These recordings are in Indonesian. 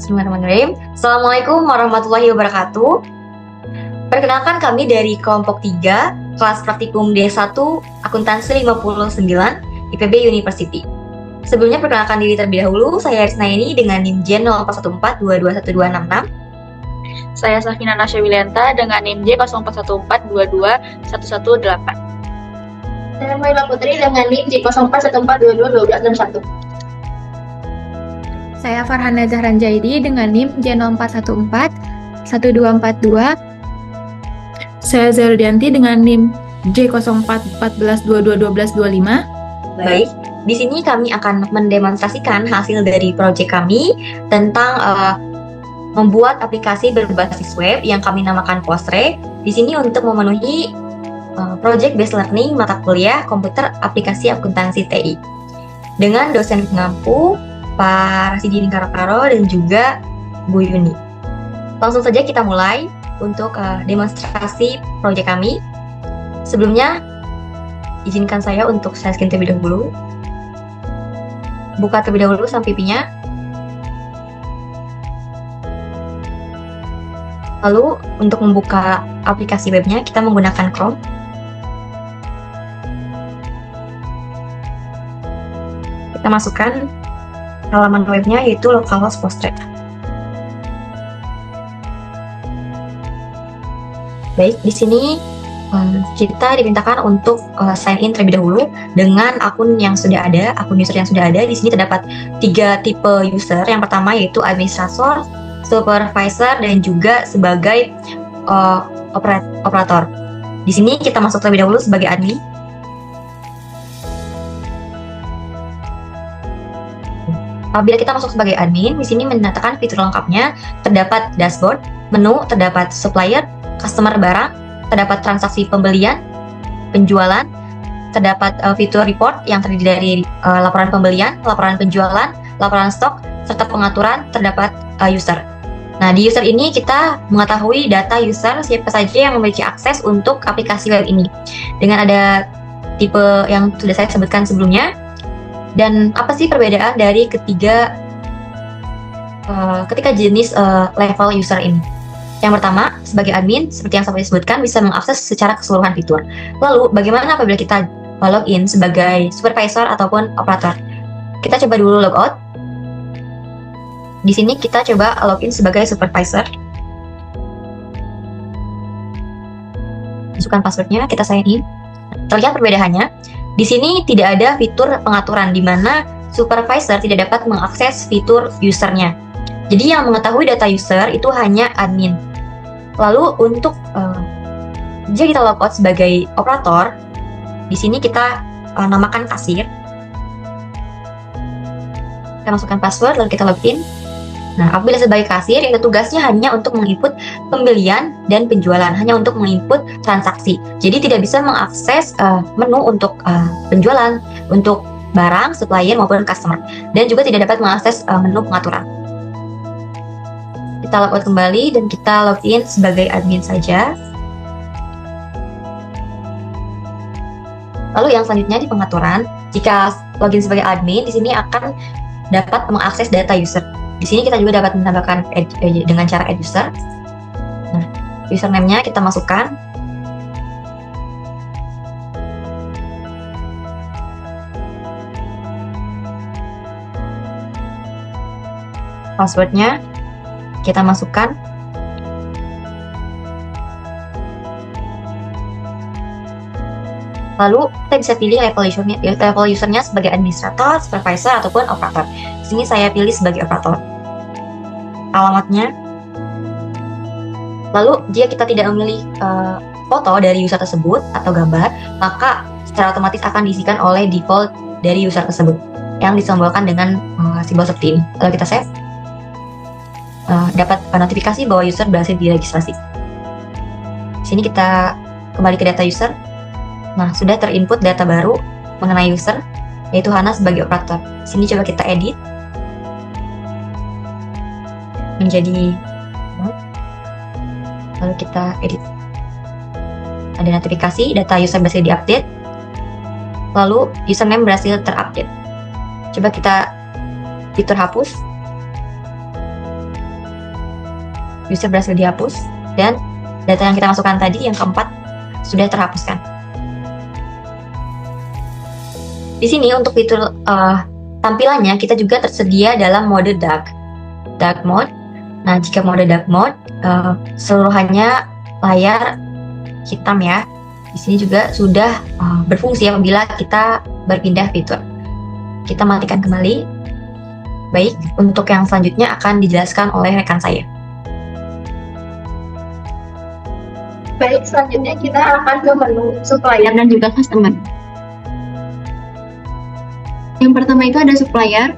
Bismillahirrahmanirrahim. Assalamualaikum warahmatullahi wabarakatuh. Perkenalkan kami dari kelompok 3, kelas praktikum D1, akuntansi 59, IPB University. Sebelumnya perkenalkan diri terlebih dahulu, saya Risnaini dengan NIM Jen 0414221266. Saya Safina Nasya Wilianta dengan NIM J 0414221118. Saya Maila Putri dengan NIM J 0414221261. Saya Farhana Zahran Jaidi dengan NIM J0414-1242. Saya Zerdianti dengan NIM J0414221225. Baik, di sini kami akan mendemonstrasikan hasil dari proyek kami tentang membuat aplikasi berbasis web yang kami namakan Postre. Di sini untuk memenuhi project based learning mata kuliah komputer aplikasi akuntansi TI dengan dosen pengampu Pak Rasidi Karakaro dan juga Bu Yuni. Langsung saja kita mulai untuk demonstrasi proyek kami. Sebelumnya, izinkan saya untuk share screen terlebih dahulu. Buka terlebih dahulu sampipinya. Lalu, untuk membuka aplikasi webnya, kita menggunakan Chrome. Kita masukkan halaman webnya yaitu localhost Postre. Baik, di sini kita dimintakan untuk sign in terlebih dahulu dengan akun yang sudah ada, akun user yang sudah ada. Di sini terdapat 3 tipe user. Yang pertama yaitu administrator, supervisor, dan juga sebagai operator. Di sini kita masuk terlebih dahulu sebagai admin. Apabila kita masuk sebagai admin, di sini menyatakan fitur lengkapnya, terdapat dashboard, menu, terdapat supplier, customer barang, terdapat transaksi pembelian, penjualan, terdapat fitur report yang terdiri dari laporan pembelian, laporan penjualan, laporan stok, serta pengaturan, terdapat user. Nah, di user ini kita mengetahui data user siapa saja yang memiliki akses untuk aplikasi web ini. Dengan ada tipe yang sudah saya sebutkan sebelumnya. Dan apa sih perbedaan dari ketiga jenis level user ini? Yang pertama, sebagai admin, seperti yang saya sebutkan, bisa mengakses secara keseluruhan fitur. Lalu, bagaimana apabila kita login sebagai supervisor ataupun operator? Kita coba dulu logout. Di sini kita coba login sebagai supervisor. Masukkan passwordnya, kita sign in. Terlihat perbedaannya. Di sini tidak ada fitur pengaturan di mana supervisor tidak dapat mengakses fitur usernya. Jadi yang mengetahui data user itu hanya admin. Lalu untuk jika kita logout sebagai operator, di sini kita namakan kasir. Kita masukkan password lalu kita login. Nah, apabila sebagai kasir, itu tugasnya hanya untuk menginput pembelian dan penjualan, hanya untuk menginput transaksi. Jadi tidak bisa mengakses menu untuk penjualan, untuk barang, supplier maupun customer, dan juga tidak dapat mengakses menu pengaturan. Kita logout kembali dan kita login sebagai admin saja. Lalu yang selanjutnya di pengaturan, jika login sebagai admin, di sini akan dapat mengakses data user. Di sini kita juga dapat menambahkan dengan cara add user. Nah, username-nya kita masukkan. Password-nya kita masukkan. Lalu kita bisa pilih level usernya sebagai administrator, supervisor, ataupun operator. Di sini saya pilih sebagai operator. Alamatnya. Lalu jika kita tidak memilih foto dari user tersebut atau gambar, maka secara otomatis akan diisikan oleh default dari user tersebut yang disimbolkan dengan simbol seperti ini. Lalu kita save. Dapat notifikasi bahwa user berhasil diregistrasi. Di sini kita kembali ke data user. Nah, sudah terinput data baru mengenai user, yaitu Hana sebagai operator. Di sini coba kita edit menjadi, lalu kita edit. Ada notifikasi data user berhasil diupdate, lalu username berhasil terupdate. Coba kita fitur hapus. user berhasil dihapus, dan data yang kita masukkan tadi, yang keempat, sudah terhapuskan. Di sini untuk fitur tampilannya, kita juga tersedia dalam mode dark mode. Nah, jika mode dark mode, seluruhannya layar hitam ya. Di sini juga sudah berfungsi apabila kita berpindah fitur. Kita matikan kembali. Baik, untuk yang selanjutnya akan dijelaskan oleh rekan saya. Baik, selanjutnya kita akan ke menu supplier dan juga customer. Yang pertama itu ada supplier.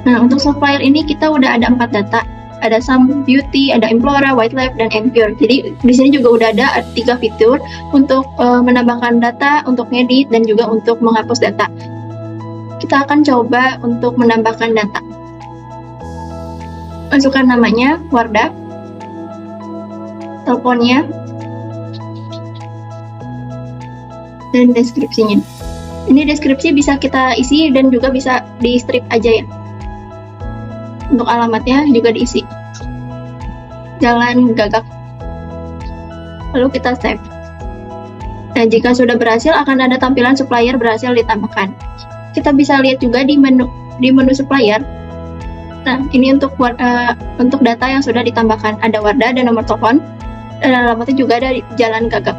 Nah, untuk supplier ini kita udah ada 4 data. Ada Sam Beauty, ada Implora, White Lab, dan Empure. Jadi di sini juga udah ada 3 fitur untuk menambahkan data, untuk ngedit, dan juga untuk menghapus data. Kita akan coba untuk menambahkan data. Masukkan namanya, Wardah, teleponnya, dan deskripsinya. Ini deskripsi bisa kita isi dan juga bisa di strip aja ya. Untuk alamatnya juga diisi. Jalan Gagak. Lalu kita save. Nah, jika sudah berhasil akan ada tampilan supplier berhasil ditambahkan. Kita bisa lihat juga di menu supplier. Nah, ini untuk data yang sudah ditambahkan. Ada Wardah dan nomor telepon. Dan alamatnya juga ada di Jalan Gagak.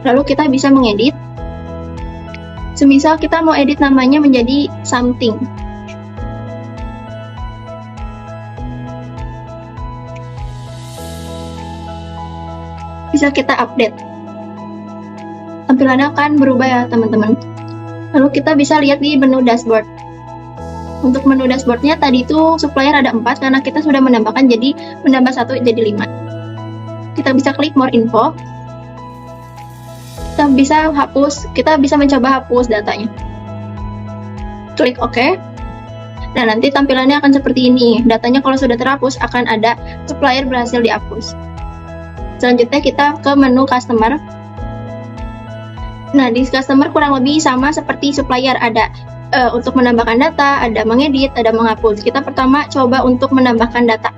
Lalu kita bisa mengedit. Semisal kita mau edit namanya menjadi something. Bisa kita update. Tampilannya akan berubah ya teman-teman. Lalu kita bisa lihat di menu dashboard. Untuk menu dashboardnya tadi itu supplier ada 4 karena kita sudah menambahkan, jadi menambah 1 jadi 5. Kita bisa klik more info. Kita bisa mencoba hapus datanya. Klik OK. Nah, nanti tampilannya akan seperti ini. Datanya kalau sudah terhapus akan ada supplier berhasil dihapus. Selanjutnya kita ke menu customer. Nah, di customer kurang lebih sama seperti supplier. Ada untuk menambahkan data, ada mengedit, ada menghapus. Kita pertama coba untuk menambahkan data.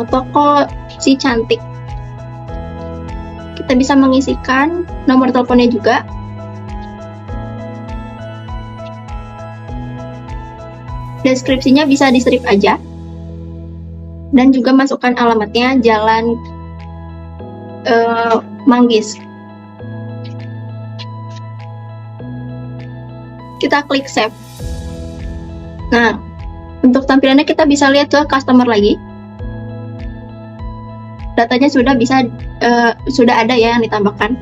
Toko si cantik. Kita bisa mengisikan nomor teleponnya juga. Deskripsinya bisa di strip aja. Dan juga masukkan alamatnya Jalan Manggis. Kita klik save. Nah, untuk tampilannya kita bisa lihat ke customer lagi. Datanya sudah ada ya yang ditambahkan.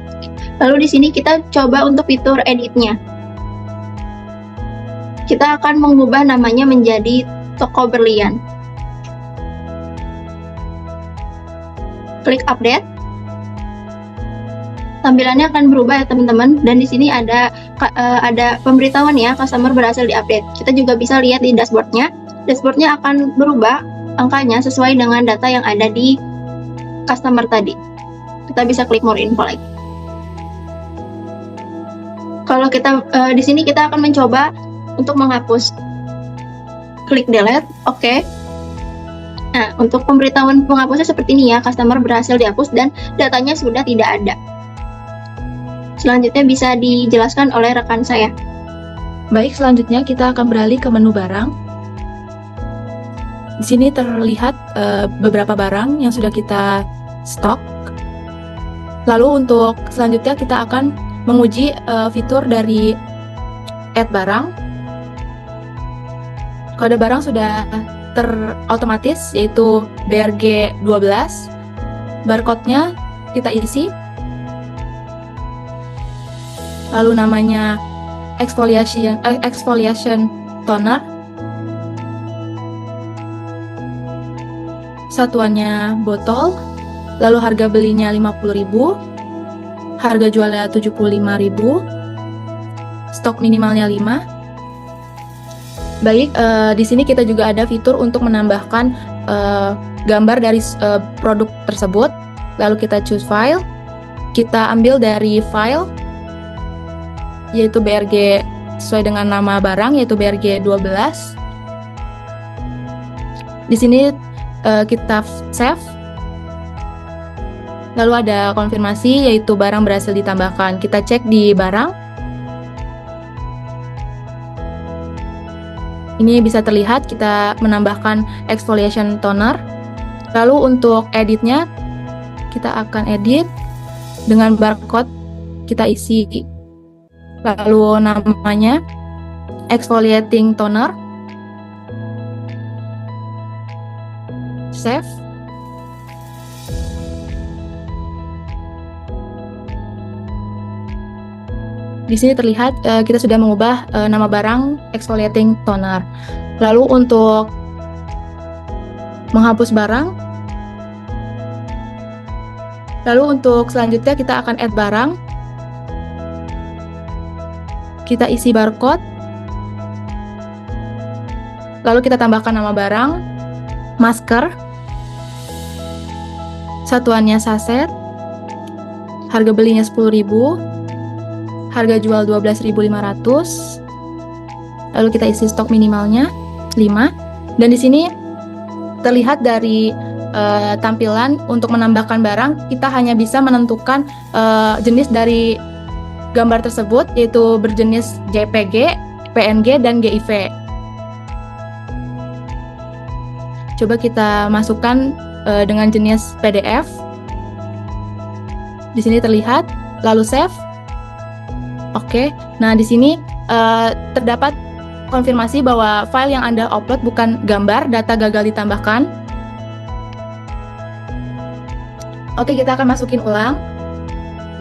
Lalu di sini kita coba untuk fitur editnya. Kita akan mengubah namanya menjadi Toko Berlian. Klik update. Tampilannya akan berubah ya teman-teman. Dan di sini ada pemberitahuan ya, customer berhasil diupdate. Kita juga bisa lihat di dashboardnya. Dashboardnya akan berubah angkanya sesuai dengan data yang ada di customer tadi. Kita bisa klik more info lagi. Kalau kita di sini kita akan mencoba untuk menghapus. Klik delete, oke. Nah, untuk pemberitahuan penghapusnya seperti ini ya, customer berhasil dihapus dan datanya sudah tidak ada. Selanjutnya bisa dijelaskan oleh rekan saya. Baik, selanjutnya kita akan beralih ke menu barang. Di sini terlihat beberapa barang yang sudah kita stok. Lalu untuk selanjutnya kita akan menguji fitur dari add barang. Kode barang sudah terotomatis yaitu BRG 12. Barcode-nya kita isi. Lalu namanya exfoliation toner. Satuannya botol. Lalu harga belinya 50.000. Harga jualnya 75.000. Stok minimalnya 5. Baik, di sini kita juga ada fitur untuk menambahkan gambar dari produk tersebut. Lalu kita choose file. Kita ambil dari file yaitu BRG sesuai dengan nama barang yaitu BRG 12. Di sini kita save. Lalu ada konfirmasi yaitu barang berhasil ditambahkan. Kita cek di barang. Ini bisa terlihat kita menambahkan exfoliation toner. Lalu untuk editnya, kita akan edit dengan barcode kita isi. Lalu namanya exfoliating toner. Save. Di sini terlihat kita sudah mengubah nama barang exfoliating toner. Lalu untuk menghapus barang, lalu untuk selanjutnya kita akan add barang. Kita isi barcode, lalu kita tambahkan nama barang, masker, satuannya saset, harga belinya 10.000, harga jual 12.500. Lalu kita isi stok minimalnya 5. Dan di sini terlihat dari tampilan untuk menambahkan barang, kita hanya bisa menentukan jenis dari gambar tersebut, yaitu berjenis JPG, PNG, dan GIF. Coba kita masukkan dengan jenis PDF. Di sini terlihat, lalu save. Oke, nah di sini terdapat konfirmasi bahwa file yang Anda upload bukan gambar, data gagal ditambahkan. Oke, kita akan masukin ulang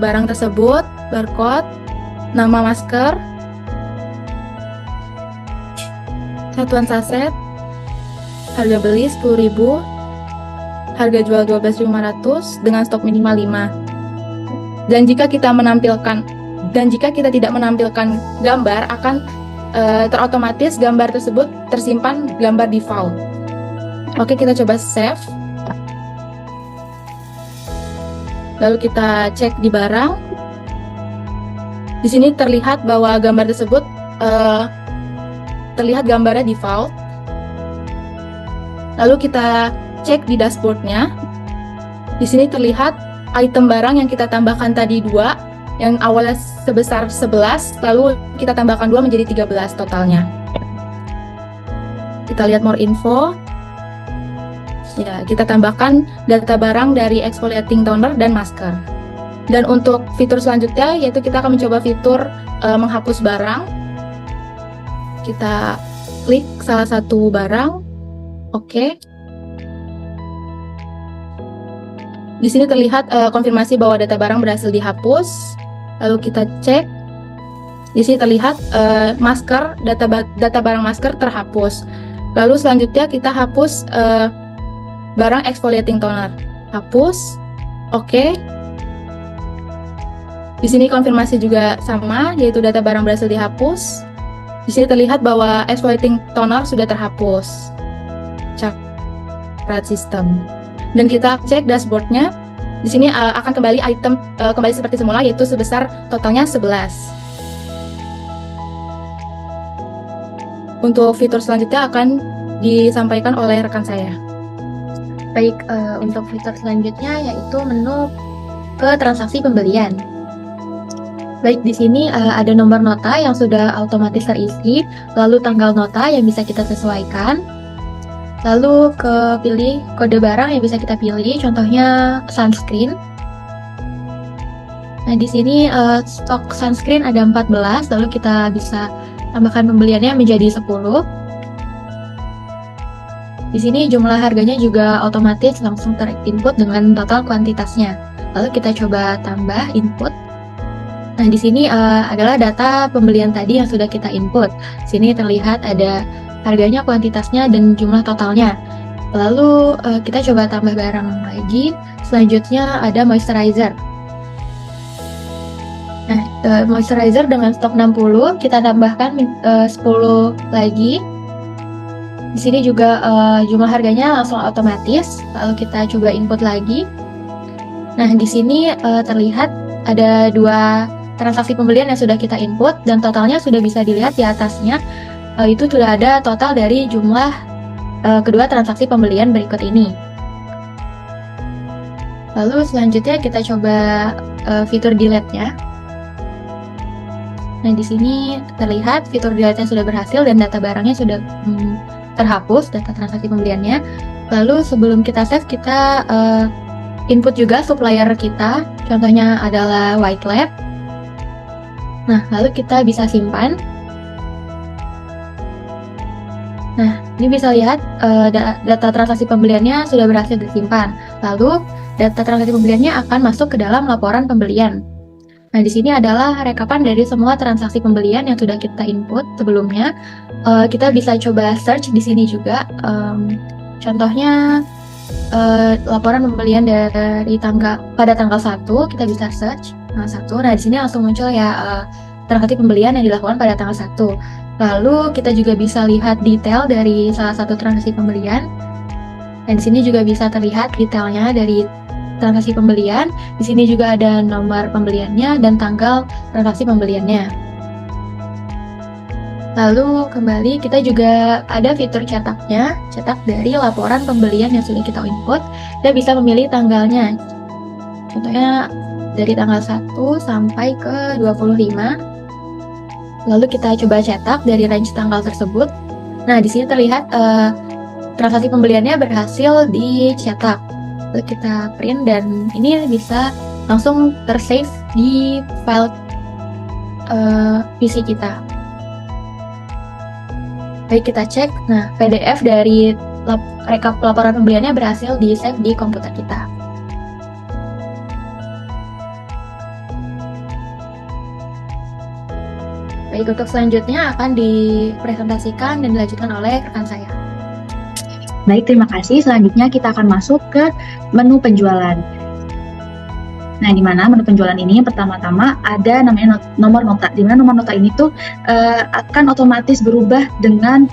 barang tersebut, barcode, nama masker, satuan saset, harga beli 10.000, harga jual 12.500 dengan stok minimal 5. Dan jika kita tidak menampilkan gambar, akan terotomatis gambar tersebut tersimpan gambar default. Oke, kita coba save. Lalu kita cek di barang. Di sini terlihat bahwa gambar tersebut terlihat gambarnya default. Lalu kita cek di dashboardnya. Di sini terlihat item barang yang kita tambahkan tadi 2, yang awalnya sebesar 11, lalu kita tambahkan 2 menjadi 13 totalnya. Kita lihat more info. Ya, kita tambahkan data barang dari exfoliating toner dan masker. Dan untuk fitur selanjutnya, yaitu kita akan mencoba fitur menghapus barang. Kita klik salah satu barang. Oke. Di sini terlihat konfirmasi bahwa data barang berhasil dihapus. Lalu kita cek. Di sini terlihat masker, data barang masker terhapus. Lalu selanjutnya kita hapus barang exfoliating toner. Hapus. Oke. Di sini konfirmasi juga sama, yaitu data barang berhasil dihapus. Di sini terlihat bahwa exfoliating toner sudah terhapus. Chart system. Dan kita cek dashboardnya. Di sini akan kembali item kembali seperti semula, yaitu sebesar totalnya 11. Untuk fitur selanjutnya akan disampaikan oleh rekan saya. Baik, untuk fitur selanjutnya yaitu menu ke transaksi pembelian. Baik, di sini ada nomor nota yang sudah otomatis terisi, lalu tanggal nota yang bisa kita sesuaikan, lalu pilih kode barang yang bisa kita pilih, contohnya sunscreen. Nah, di sini stok sunscreen ada 14, lalu kita bisa tambahkan pembeliannya menjadi 10. Di sini jumlah harganya juga otomatis langsung terinput dengan total kuantitasnya. Lalu kita coba tambah input. Nah, di sini adalah data pembelian tadi yang sudah kita input. Sini terlihat ada harganya, kuantitasnya, dan jumlah totalnya. Lalu kita coba tambah barang lagi. Selanjutnya ada moisturizer. Nah, moisturizer dengan stok 60, kita tambahkan 10 lagi. Di sini juga jumlah harganya langsung otomatis. Lalu kita coba input lagi. Nah, di sini terlihat ada 2 transaksi pembelian yang sudah kita input, dan totalnya sudah bisa dilihat di atasnya. Itu sudah ada total dari jumlah kedua transaksi pembelian berikut ini. Lalu selanjutnya kita coba fitur delete-nya. Nah, di sini terlihat fitur delete-nya sudah berhasil dan data barangnya sudah terhapus, data transaksi pembeliannya. Lalu sebelum kita save, kita input juga supplier kita, contohnya adalah White Lab. Nah, lalu kita bisa simpan. Nah, ini bisa lihat data transaksi pembeliannya sudah berhasil disimpan. Lalu, data transaksi pembeliannya akan masuk ke dalam laporan pembelian. Nah, di sini adalah rekapan dari semua transaksi pembelian yang sudah kita input sebelumnya. Kita bisa coba search di sini juga. Contohnya, laporan pembelian dari pada tanggal 1, kita bisa search tanggal 1. Nah, di sini langsung muncul ya transaksi pembelian yang dilakukan pada tanggal 1. Lalu kita juga bisa lihat detail dari salah satu transaksi pembelian. Dan di sini juga bisa terlihat detailnya dari transaksi pembelian. Di sini juga ada nomor pembeliannya dan tanggal transaksi pembeliannya. Lalu kembali kita juga ada fitur cetaknya, cetak dari laporan pembelian yang sudah kita input. Kita bisa memilih tanggalnya. Contohnya dari tanggal 1 sampai ke 25. Lalu kita coba cetak dari range tanggal tersebut. Nah, di sini terlihat transaksi pembeliannya berhasil dicetak. Lalu kita print dan ini bisa langsung tersave di file PC kita. Baik, kita cek. Nah, PDF dari rekap laporan pembeliannya berhasil di-save di komputer kita. Baik, untuk selanjutnya akan dipresentasikan dan dilanjutkan oleh rekan saya. Baik, terima kasih. Selanjutnya kita akan masuk ke menu penjualan. Nah, di mana menu penjualan ini yang pertama-tama ada namanya nomor nota. Di mana nomor nota ini tuh akan otomatis berubah dengan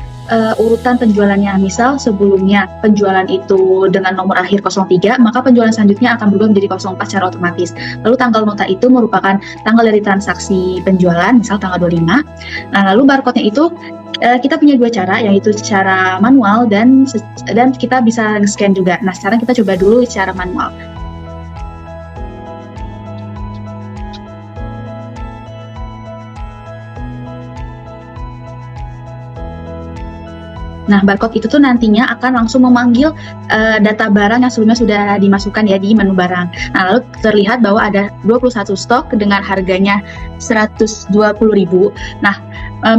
urutan penjualannya. Misal sebelumnya penjualan itu dengan nomor akhir 03, maka penjualan selanjutnya akan berubah menjadi 04 secara otomatis. Lalu tanggal nota itu merupakan tanggal dari transaksi penjualan, misal tanggal 25. Nah, lalu barcode-nya itu kita punya dua cara, yaitu secara manual dan kita bisa scan juga. Nah, sekarang kita coba dulu secara manual. Nah, barcode itu tuh nantinya akan langsung memanggil data barang yang sebelumnya sudah dimasukkan ya di menu barang. Nah, lalu terlihat bahwa ada 21 stok dengan harganya 120.000. Nah,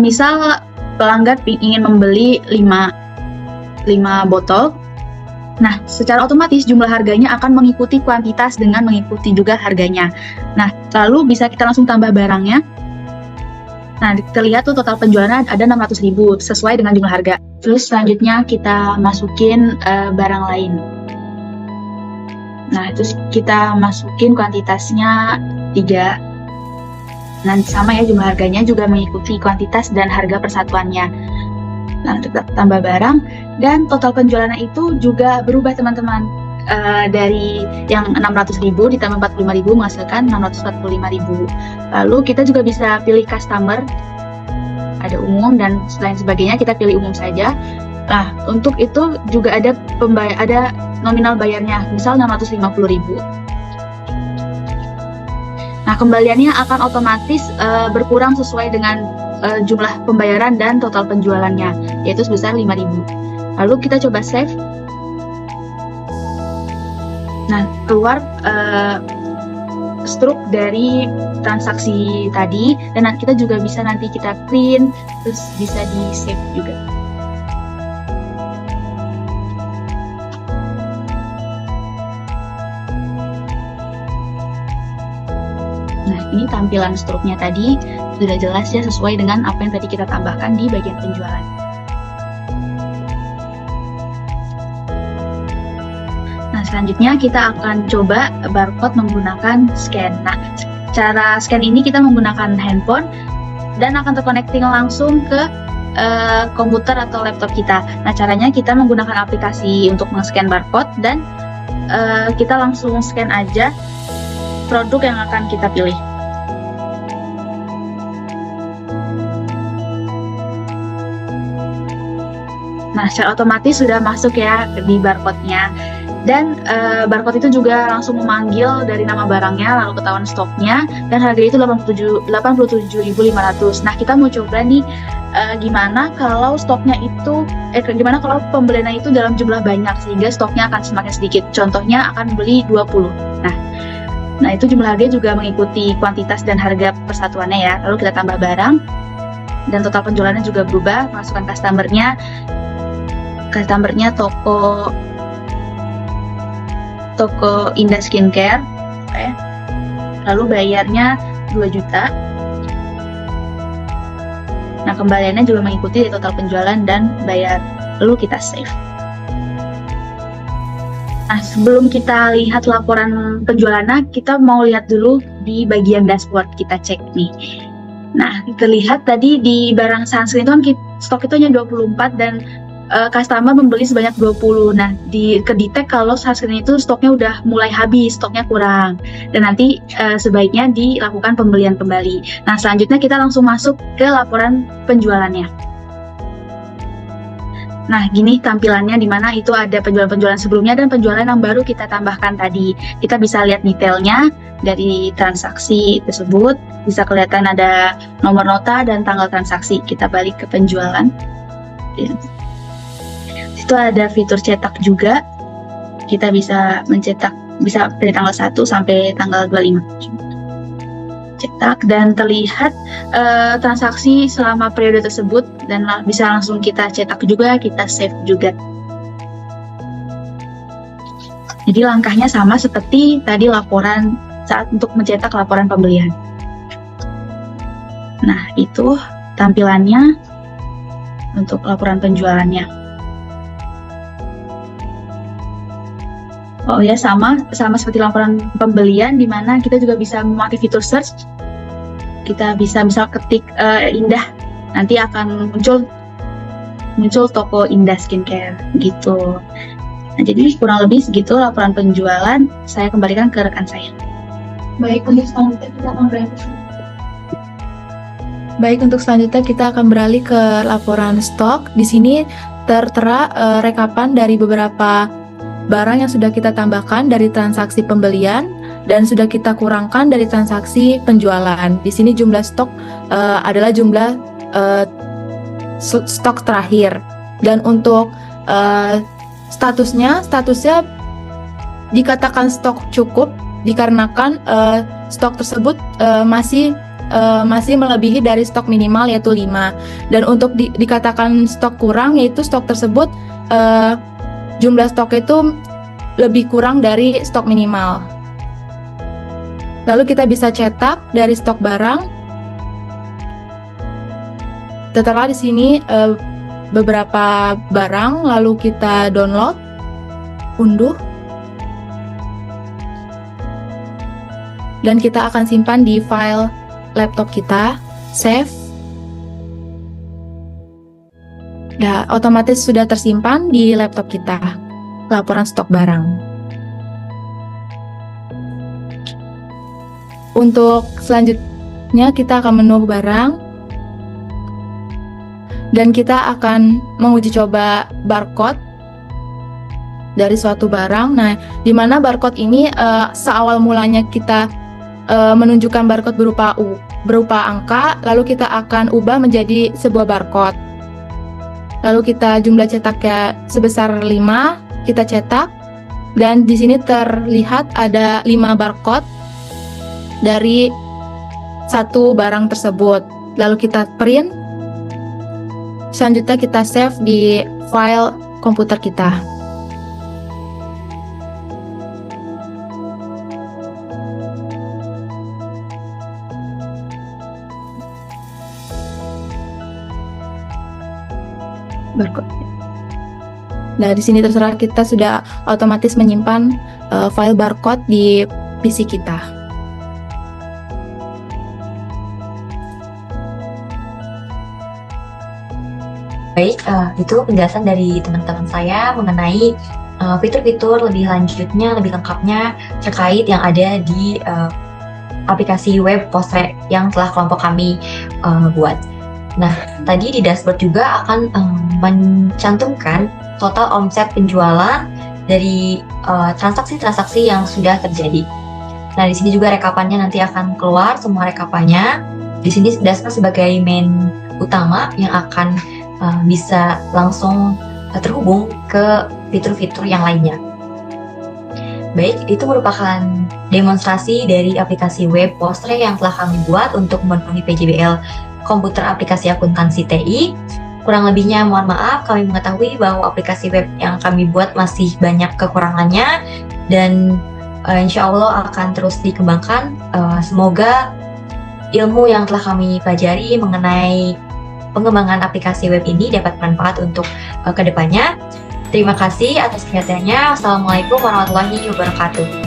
misal pelanggan ingin membeli 5 botol. Nah, secara otomatis jumlah harganya akan mengikuti kuantitas dengan mengikuti juga harganya. Nah, lalu bisa kita langsung tambah barangnya. Nah, terlihat tuh total penjualan ada 600.000 sesuai dengan jumlah harga. Terus selanjutnya kita masukin barang lain. Nah, terus kita masukin kuantitasnya 3. Nah, sama ya jumlah harganya juga mengikuti kuantitas dan harga persatuannya. Nah, kita tambah barang dan total penjualannya itu juga berubah teman-teman. Dari yang 600.000 ditambah 45.000 menghasilkan 645.000. Lalu kita juga bisa pilih customer, ada umum dan lain sebagainya, kita pilih umum saja. Nah, untuk itu juga ada nominal bayarnya, misal 650.000. Nah, kembaliannya akan otomatis berkurang sesuai dengan jumlah pembayaran dan total penjualannya, yaitu sebesar 5.000. Lalu kita coba save. Nah, keluar struk dari transaksi tadi, dan kita juga bisa nanti kita print, terus bisa di save juga. Nah, ini tampilan struknya tadi sudah jelas ya, sesuai dengan apa yang tadi kita tambahkan di bagian penjualan. Selanjutnya kita akan coba barcode menggunakan scan. Nah, cara scan ini kita menggunakan handphone dan akan terconnecting langsung ke komputer atau laptop kita. Nah, caranya kita menggunakan aplikasi untuk men-scan barcode dan kita langsung scan aja produk yang akan kita pilih. Nah, secara otomatis sudah masuk ya di barcode-nya. Dan barcode itu juga langsung memanggil dari nama barangnya, lalu ketahuan stoknya, dan harganya itu 87.500. Nah, kita mau coba nih gimana kalau stoknya itu, gimana kalau pembeliannya itu dalam jumlah banyak, sehingga stoknya akan semakin sedikit. Contohnya akan beli 20. Nah, itu jumlah harganya juga mengikuti kuantitas dan harga persatuannya ya. Lalu kita tambah barang, dan total penjualannya juga berubah. Masukkan customer-nya toko Indah Skincare, lalu bayarnya 2 juta. Nah, kembaliannya juga mengikuti dari total penjualan dan bayar, lalu kita save. Nah, sebelum kita lihat laporan penjualannya, kita mau lihat dulu di bagian dashboard, kita cek nih. Nah, terlihat tadi di barang sunscreen itu kan stok itu hanya 24 dan customer membeli sebanyak 20. Nah, kedetek kalau sunscreen itu stoknya udah mulai habis, stoknya kurang. Dan nanti sebaiknya dilakukan pembelian kembali. Nah, selanjutnya kita langsung masuk ke laporan penjualannya. Nah, gini tampilannya, di mana itu ada penjualan-penjualan sebelumnya dan penjualan yang baru kita tambahkan tadi. Kita bisa lihat detailnya dari transaksi tersebut. Bisa kelihatan ada nomor nota dan tanggal transaksi. Kita balik ke penjualan. Itu ada fitur cetak juga. Kita bisa mencetak, bisa dari tanggal 1 sampai tanggal 25. Cetak dan terlihat transaksi selama periode tersebut, dan bisa langsung kita cetak juga, kita save juga. Jadi langkahnya sama seperti tadi laporan saat untuk mencetak laporan pembelian. Nah, itu tampilannya untuk laporan penjualannya. Oh ya, sama seperti laporan pembelian, di mana kita juga bisa memakai fitur search. Kita bisa misal ketik Indah, nanti akan muncul toko Indah Skincare gitu. Nah, jadi kurang lebih segitu laporan penjualan. Saya kembalikan ke rekan saya. Baik, untuk selanjutnya kita akan beralih ke laporan stok. Di sini tertera rekapan dari beberapa barang yang sudah kita tambahkan dari transaksi pembelian dan sudah kita kurangkan dari transaksi penjualan. Di sini jumlah stok adalah jumlah stok terakhir. Dan untuk statusnya dikatakan stok cukup dikarenakan stok tersebut masih melebihi dari stok minimal, yaitu 5. Dan untuk dikatakan stok kurang, yaitu stok tersebut jumlah stok itu lebih kurang dari stok minimal. Lalu kita bisa cetak dari stok barang. Tertera di sini beberapa barang, lalu kita download, unduh, dan kita akan simpan di file laptop kita, save. Nah, otomatis sudah tersimpan di laptop kita, laporan stok barang. Untuk selanjutnya kita akan menu barang, dan kita akan menguji coba barcode dari suatu barang. Nah, di mana barcode ini seawal mulanya kita menunjukkan barcode berupa angka, lalu kita akan ubah menjadi sebuah barcode. Lalu kita jumlah cetaknya sebesar 5, kita cetak, dan di sini terlihat ada 5 barcode dari satu barang tersebut. Lalu kita print, selanjutnya kita save di file komputer kita. Barcode. Nah, di sini terserah kita sudah otomatis menyimpan file barcode di PC kita. Baik, itu penjelasan dari teman-teman saya mengenai fitur-fitur lebih lanjutnya, lebih lengkapnya terkait yang ada di aplikasi web Postre yang telah kelompok kami buat. Tadi di dashboard juga akan mencantumkan total omset penjualan dari transaksi-transaksi yang sudah terjadi. Nah, di sini juga rekapannya nanti akan keluar semua rekapannya. Di sini dashboard sebagai main utama yang akan bisa langsung terhubung ke fitur-fitur yang lainnya. Baik, itu merupakan demonstrasi dari aplikasi web Postre yang telah kami buat untuk memenuhi PJBL komputer aplikasi akuntansi TI. Kurang lebihnya mohon maaf, kami mengetahui bahwa aplikasi web yang kami buat masih banyak kekurangannya dan insya Allah akan terus dikembangkan. Semoga ilmu yang telah kami pelajari mengenai pengembangan aplikasi web ini dapat bermanfaat untuk kedepannya. Terima kasih atas perhatiannya. Wassalamualaikum warahmatullahi wabarakatuh.